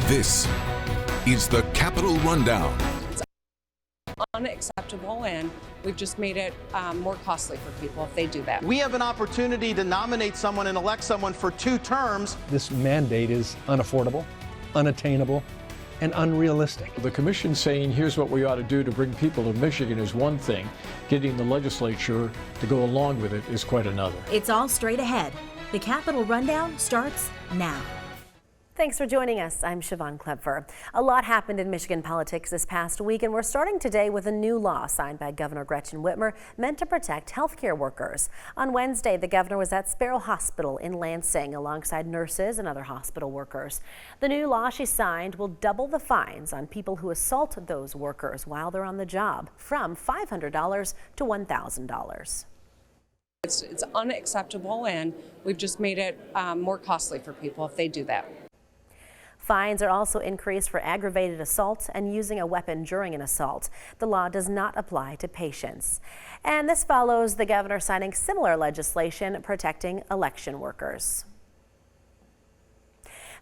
This is the Capitol Rundown. It's unacceptable, and we've just made it more costly for people if they do that. We have an opportunity to nominate someone and elect someone for 2 terms. This mandate is unaffordable, unattainable, and unrealistic. The commission saying here's what we ought to do to bring people to Michigan is one thing. Getting the legislature to go along with it is quite another. It's all straight ahead. The Capitol Rundown starts now. Thanks for joining us. I'm Siobhan Klepfer. A lot happened in Michigan politics this past week, and we're starting today with a new law signed by Governor Gretchen Whitmer meant to protect healthcare workers. On Wednesday, the governor was at Sparrow Hospital in Lansing alongside nurses and other hospital workers. The new law she signed will double the fines on people who assault those workers while they're on the job, from $500 to $1,000. It's unacceptable, and we've just made it more costly for people if they do that. Fines are also increased for aggravated assault and using a weapon during an assault. The law does not apply to patients. And this follows the governor signing similar legislation protecting election workers.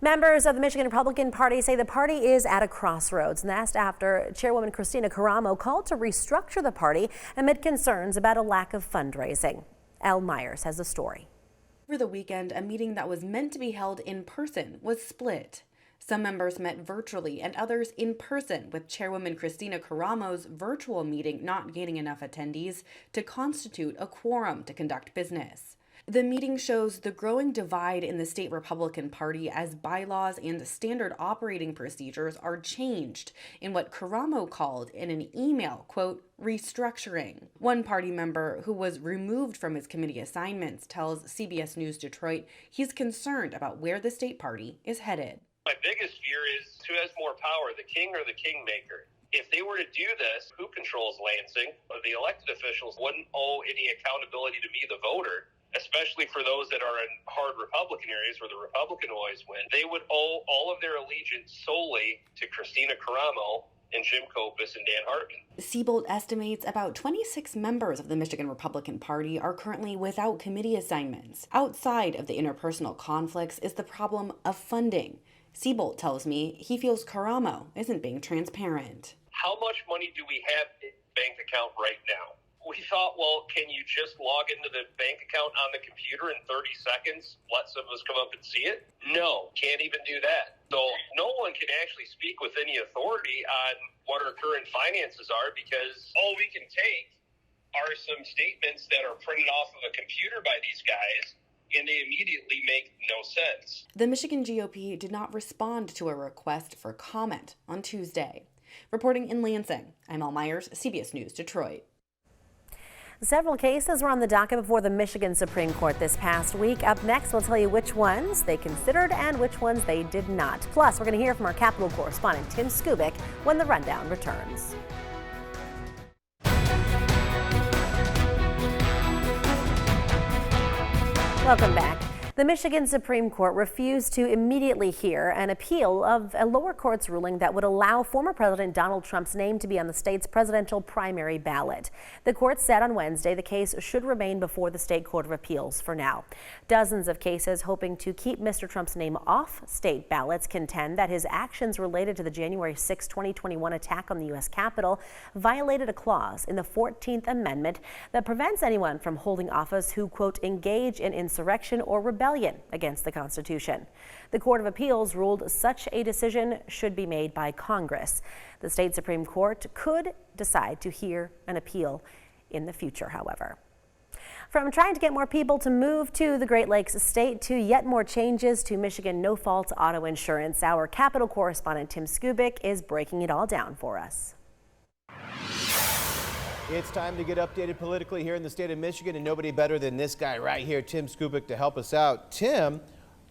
Members of the Michigan Republican Party say the party is at a crossroads, and that's after Chairwoman Kristina Karamo called to restructure the party amid concerns about a lack of fundraising. Elle Myers has the story. Over the weekend, a meeting that was meant to be held in person was split. Some members met virtually and others in person, with Chairwoman Kristina Karamo's virtual meeting not gaining enough attendees to constitute a quorum to conduct business. The meeting shows the growing divide in the state Republican Party as bylaws and standard operating procedures are changed in what Karamo called in an email, quote, restructuring. One party member who was removed from his committee assignments tells CBS News Detroit he's concerned about where the state party is headed. My biggest fear is who has more power, the king or the kingmaker. If they were to do this, who controls Lansing? The elected officials wouldn't owe any accountability to me, the voter, especially for those that are in hard Republican areas where the Republican always win. They would owe all of their allegiance solely to Kristina Karamo and Jim Kopis and Dan Hartman. Siebold estimates about 26 members of the Michigan Republican Party are currently without committee assignments. Outside of the interpersonal conflicts is the problem of funding. Siebold tells me he feels Karamo isn't being transparent. How much money do we have in the bank account right now? We thought, well, can you just log into the bank account on the computer in 30 seconds, let some of us come up and see it? No, can't even do that. So no one can actually speak with any authority on what our current finances are, because all we can take are some statements that are printed off of a computer by these guys, and they immediately make no sense. The Michigan GOP did not respond to a request for comment on Tuesday. Reporting in Lansing, I'm Elle Myers, CBS News, Detroit. Several cases were on the docket before the Michigan Supreme Court this past week. Up next, we'll tell you which ones they considered and which ones they did not. Plus, we're going to hear from our Capitol correspondent, Tim Skubic, when the rundown returns. Welcome back. The Michigan Supreme Court refused to immediately hear an appeal of a lower court's ruling that would allow former President Donald Trump's name to be on the state's presidential primary ballot. The court said on Wednesday the case should remain before the State Court of Appeals for now. Dozens of cases hoping to keep Mr. Trump's name off state ballots contend that his actions related to the January 6, 2021 attack on the U.S. Capitol violated a clause in the 14th Amendment that prevents anyone from holding office who, quote, engage in insurrection or rebellion against the Constitution. The Court of Appeals ruled such a decision should be made by Congress. The state Supreme Court could decide to hear an appeal in the future, however. From trying to get more people to move to the Great Lakes state to yet more changes to Michigan no-fault auto insurance, our Capitol correspondent Tim Skubic is breaking it all down for us. It's time to get updated politically here in the state of Michigan, and nobody better than this guy right here, Tim Skubic, to help us out. Tim,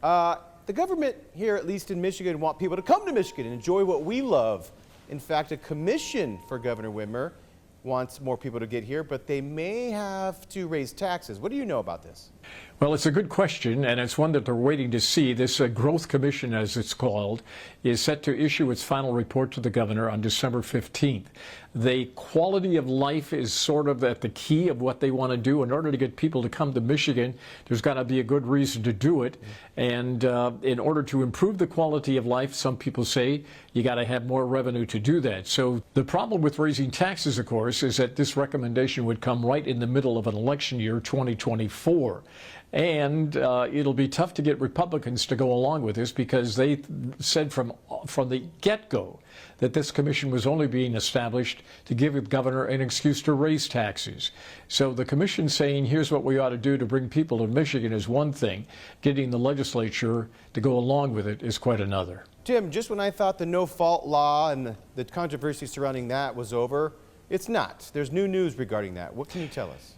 the government here, at least in Michigan, want people to come to Michigan and enjoy what we love. In fact, a commission for Governor Whitmer wants more people to get here, but they may have to raise taxes. What do you know about this? Well, it's a good question, and it's one that they're waiting to see. This Growth Commission, as it's called, is set to issue its final report to the governor on December 15th. the quality of life is sort of at the key of what they want to do. In order to get people to come to Michigan, there's got to be a good reason to do it. And in order to improve the quality of life, some people say you got to have more revenue to do that. So the problem with raising taxes, of course, is that this recommendation would come right in the middle of an election year, 2024. And it'll be tough to get Republicans to go along with this, because they said from the get-go that this commission was only being established to give the governor an excuse to raise taxes. So the commission saying, here's what we ought to do to bring people to Michigan is one thing. Getting the legislature to go along with it is quite another. Tim, just when I thought the no-fault law and the controversy surrounding that was over, it's not. There's new news regarding that. What can you tell us?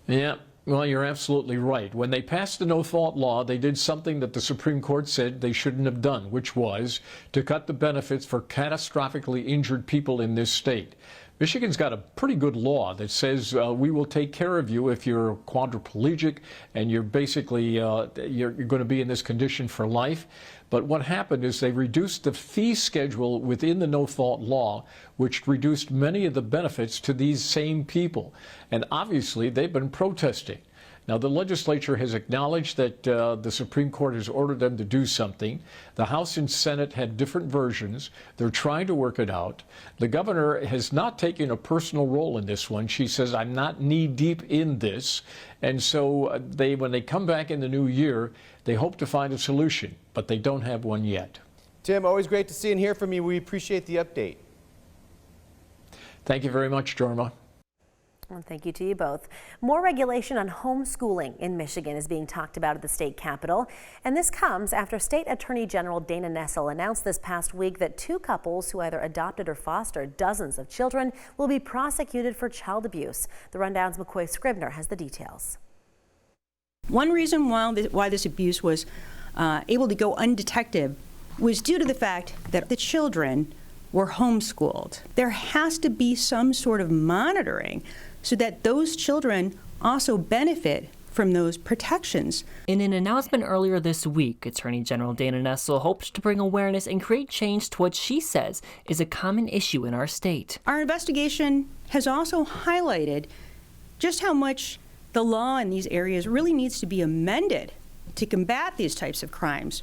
Yeah. Well, you're absolutely right. When they passed the no-fault law, they did something that the Supreme Court said they shouldn't have done, which was to cut the benefits for catastrophically injured people in this state. Michigan's got a pretty good law that says we will take care of you if you're quadriplegic and you're basically you're going to be in this condition for life. But what happened is they reduced the fee schedule within the no-fault law, which reduced many of the benefits to these same people. And obviously, they've been protesting. Now, the legislature has acknowledged that the Supreme Court has ordered them to do something. The House and Senate had different versions. They're trying to work it out. The governor has not taken a personal role in this one. She says, I'm not knee-deep in this. And so when they come back in the new year, they hope to find a solution, but they don't have one yet. Tim, always great to see and hear from you. We appreciate the update. Thank you very much, Jorma. Well, thank you to you both. More regulation on homeschooling in Michigan is being talked about at the state capitol. And this comes after State Attorney General Dana Nessel announced this past week that two couples who either adopted or fostered dozens of children will be prosecuted for child abuse. The Rundown's McCoy Scribner has the details. One reason why this abuse was able to go undetected was due to the fact that the children were homeschooled. There has to be some sort of monitoring so that those children also benefit from those protections. In an announcement earlier this week, Attorney General Dana Nessel hopes to bring awareness and create change to what she says is a common issue in our state. Our investigation has also highlighted just how much the law in these areas really needs to be amended to combat these types of crimes,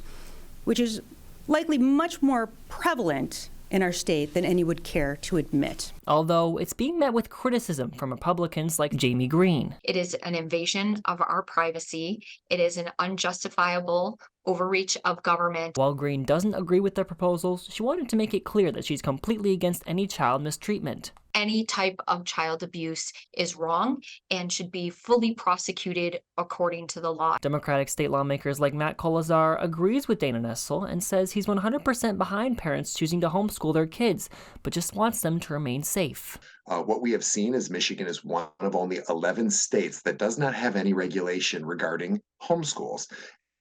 which is likely much more prevalent in our state than any would care to admit. Although it's being met with criticism from Republicans like Jamie Green. It is an invasion of our privacy. It is an unjustifiable overreach of government. While Green doesn't agree with the proposals, she wanted to make it clear that she's completely against any child mistreatment. Any type of child abuse is wrong and should be fully prosecuted according to the law. Democratic state lawmakers like Matt Kolazar agrees with Dana Nessel and says he's 100% behind parents choosing to homeschool their kids, but just wants them to remain safe. What we have seen is Michigan is one of only 11 states that does not have any regulation regarding homeschools.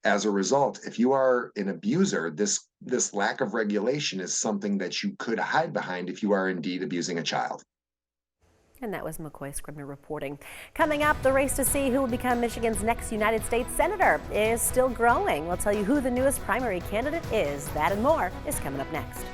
As a result, if you are an abuser, this lack of regulation is something that you could hide behind if you are indeed abusing a child. And that was McCoy Scribner reporting. Coming up, the race to see who will become Michigan's next United States Senator is still growing. We'll tell you who the newest primary candidate is. That and more is coming up next.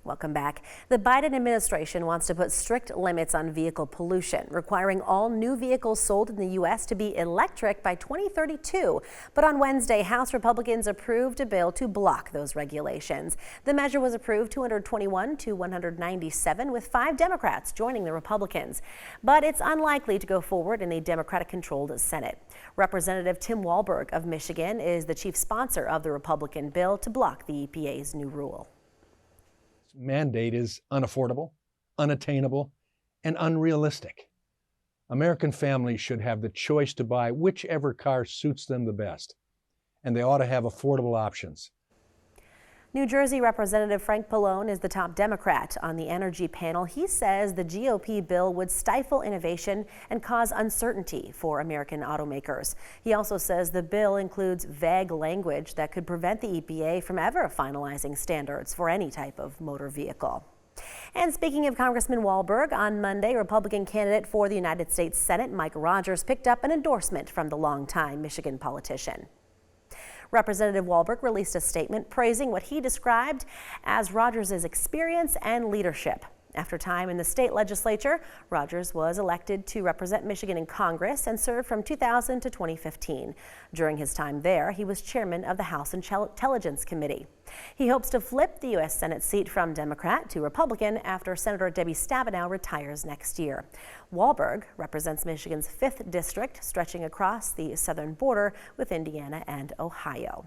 Welcome back. The Biden administration wants to put strict limits on vehicle pollution, requiring all new vehicles sold in the U.S. to be electric by 2032. But on Wednesday, House Republicans approved a bill to block those regulations. The measure was approved 221 to 197, with 5 Democrats joining the Republicans. But it's unlikely to go forward in the Democratic-controlled Senate. Representative Tim Walberg of Michigan is the chief sponsor of the Republican bill to block the EPA's new rule. Mandate is unaffordable, unattainable, and unrealistic. American families should have the choice to buy whichever car suits them the best, and they ought to have affordable options. New Jersey Representative Frank Pallone is the top Democrat on the energy panel. He says the GOP bill would stifle innovation and cause uncertainty for American automakers. He also says the bill includes vague language that could prevent the EPA from ever finalizing standards for any type of motor vehicle. And speaking of Congressman Walberg, on Monday, Republican candidate for the United States Senate Mike Rogers picked up an endorsement from the longtime Michigan politician. Representative Wahlberg released a statement praising what he described as Rogers' experience and leadership. After time in the state legislature, Rogers was elected to represent Michigan in Congress and served from 2000 to 2015. During his time there, he was chairman of the House Intelligence Committee. He hopes to flip the U.S. Senate seat from Democrat to Republican after Senator Debbie Stabenow retires next year. Wahlberg represents Michigan's 5th district, stretching across the southern border with Indiana and Ohio.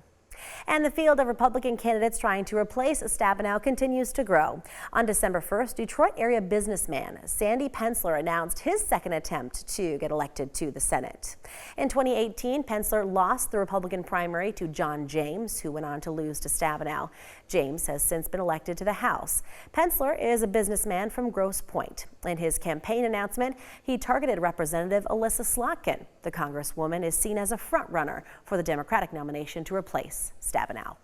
And the field of Republican candidates trying to replace Stabenow continues to grow. On December 1st, Detroit area businessman Sandy Pensler announced his second attempt to get elected to the Senate. In 2018, Pensler lost the Republican primary to John James, who went on to lose to Stabenow. James has since been elected to the House. Pensler is a businessman from Grosse Pointe. In his campaign announcement, he targeted Representative Alyssa Slotkin. The Congresswoman is seen as a front-runner for the Democratic nomination to replace Stabenow.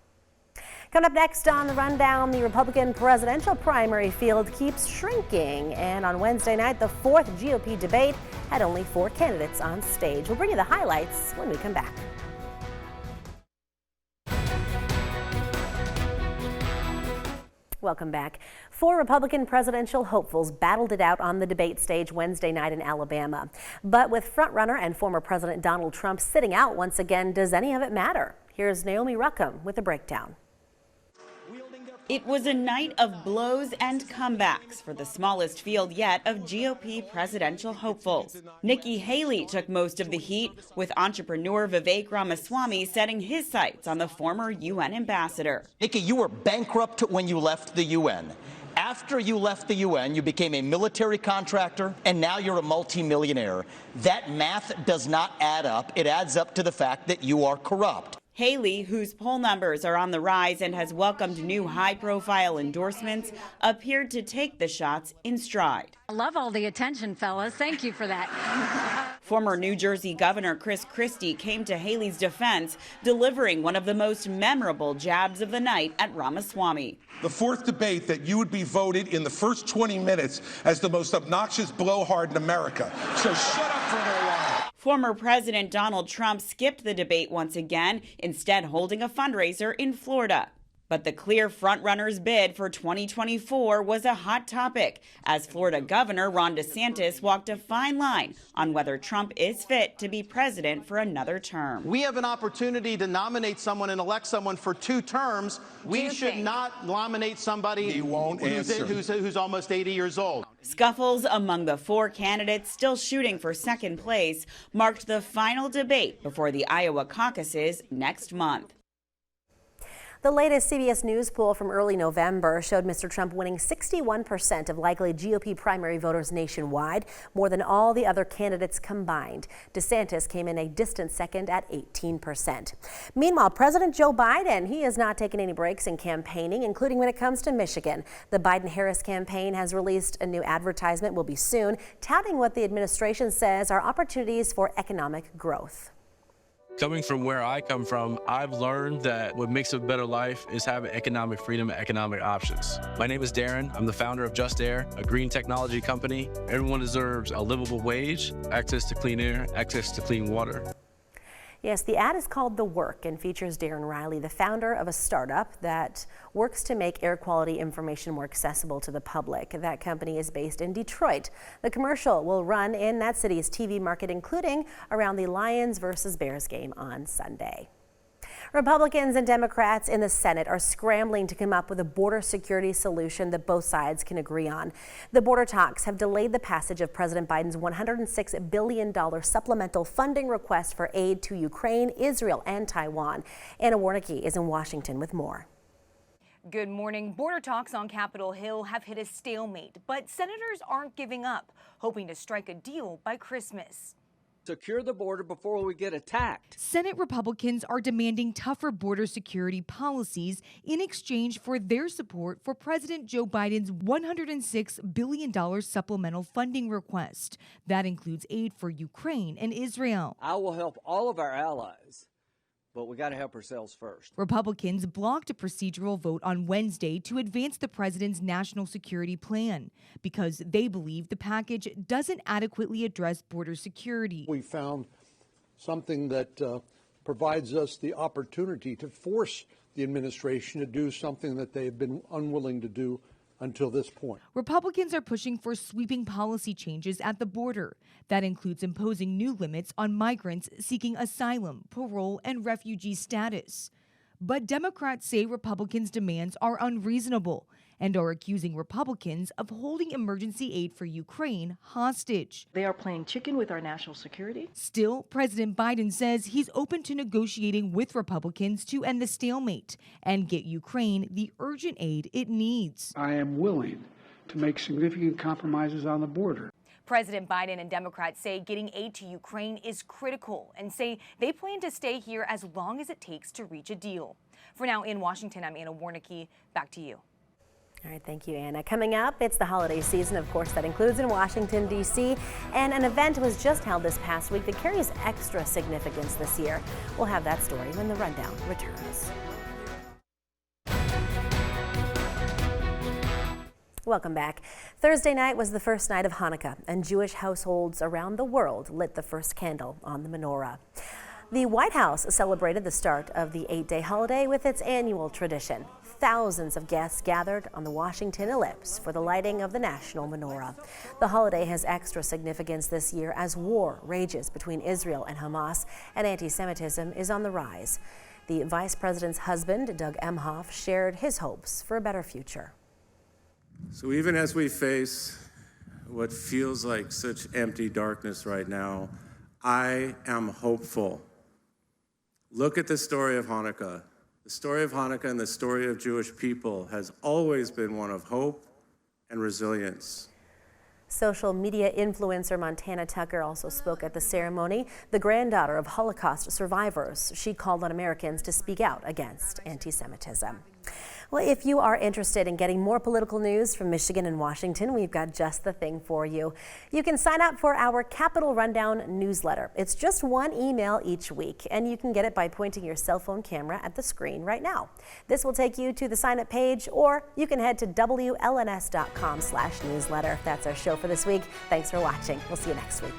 Coming up next on the rundown, the Republican presidential primary field keeps shrinking, and on Wednesday night, the 4th GOP debate had only 4 candidates on stage. We'll bring you the highlights when we come back. Welcome back. 4 Republican presidential hopefuls battled it out on the debate stage Wednesday night in Alabama. But with frontrunner and former President Donald Trump sitting out once again, does any of it matter? Here's Naomi Ruckham with a breakdown. It was a night of blows and comebacks for the smallest field yet of GOP presidential hopefuls. Nikki Haley took most of the heat, with entrepreneur Vivek Ramaswamy setting his sights on the former UN ambassador. Nikki, you were bankrupt when you left the UN. After you left the UN, you became a military contractor, and now you're a multimillionaire. That math does not add up. It adds up to the fact that you are corrupt. Haley, whose poll numbers are on the rise and has welcomed new high-profile endorsements, appeared to take the shots in stride. I love all the attention, fellas. Thank you for that. Former New Jersey Governor Chris Christie came to Haley's defense, delivering one of the most memorable jabs of the night at Ramaswamy. The 4th debate that you would be voted in the first 20 minutes as the most obnoxious blowhard in America. So shut up for a little while. Former President Donald Trump skipped the debate once again, instead holding a fundraiser in Florida. But the clear frontrunner's bid for 2024 was a hot topic, as Florida Governor Ron DeSantis walked a fine line on whether Trump is fit to be president for another term. We have an opportunity to nominate someone and elect someone for 2 terms. We should not nominate somebody who's almost 80 years old. Scuffles among the 4 candidates still shooting for second place marked the final debate before the Iowa caucuses next month. The latest CBS News poll from early November showed Mr. Trump winning 61% of likely GOP primary voters nationwide, more than all the other candidates combined. DeSantis came in a distant second at 18%. Meanwhile, President Joe Biden, he has not taken any breaks in campaigning, including when it comes to Michigan. The Biden-Harris campaign has released a new advertisement, will be soon, touting what the administration says are opportunities for economic growth. Coming from where I come from, I've learned that what makes a better life is having economic freedom and economic options. My name is Darren. I'm the founder of Just Air, a green technology company. Everyone deserves a livable wage, access to clean air, access to clean water. Yes, the ad is called The Work and features Darren Riley, the founder of a startup that works to make air quality information more accessible to the public. That company is based in Detroit. The commercial will run in that city's TV market, including around the Lions versus Bears game on Sunday. Republicans and Democrats in the Senate are scrambling to come up with a border security solution that both sides can agree on. The border talks have delayed the passage of President Biden's $106 billion supplemental funding request for aid to Ukraine, Israel, and Taiwan. Anna Warnicki is in Washington with more. Good morning. Border talks on Capitol Hill have hit a stalemate, but senators aren't giving up, hoping to strike a deal by Christmas. Secure the border before we get attacked. Senate Republicans are demanding tougher border security policies in exchange for their support for President Joe Biden's $106 billion supplemental funding request. That includes aid for Ukraine and Israel. I will help all of our allies, but we got to help ourselves first. Republicans blocked a procedural vote on Wednesday to advance the president's national security plan because they believe the package doesn't adequately address border security. We found something that provides us the opportunity to force the administration to do something that they've been unwilling to do until this point. Republicans are pushing for sweeping policy changes at the border. That includes imposing new limits on migrants seeking asylum, parole, and refugee status. But Democrats say Republicans' demands are unreasonable and are accusing Republicans of holding emergency aid for Ukraine hostage. They are playing chicken with our national security. Still, President Biden says he's open to negotiating with Republicans to end the stalemate and get Ukraine the urgent aid it needs. I am willing to make significant compromises on the border. President Biden and Democrats say getting aid to Ukraine is critical and say they plan to stay here as long as it takes to reach a deal. For now, in Washington, I'm Anna Warnicki. Back to you. All right, thank you, Anna. Coming up, it's the holiday season, of course, that includes in Washington, D.C., and an event was just held this past week that carries extra significance this year. We'll have that story when the Rundown returns. Welcome back. Thursday night was the first night of Hanukkah, and Jewish households around the world lit the first candle on the menorah. The White House celebrated the start of the 8-day holiday with its annual tradition. Thousands of guests gathered on the Washington Ellipse for the lighting of the national menorah. The holiday has extra significance this year as war rages between Israel and Hamas, and anti-Semitism is on the rise. The vice president's husband, Doug Emhoff, shared his hopes for a better future. So even as we face what feels like such empty darkness right now, I am hopeful. Look at the story of Hanukkah. The story of Hanukkah and the story of Jewish people has always been one of hope and resilience. Social media influencer Montana Tucker also spoke at the ceremony. The granddaughter of Holocaust survivors, she called on Americans to speak out against anti-Semitism. Well, if you are interested in getting more political news from Michigan and Washington, we've got just the thing for you. You can sign up for our Capitol Rundown newsletter. It's just one email each week, and you can get it by pointing your cell phone camera at the screen right now. This will take you to the sign-up page, or you can head to WLNS.com/newsletter. That's our show for this week. Thanks for watching. We'll see you next week.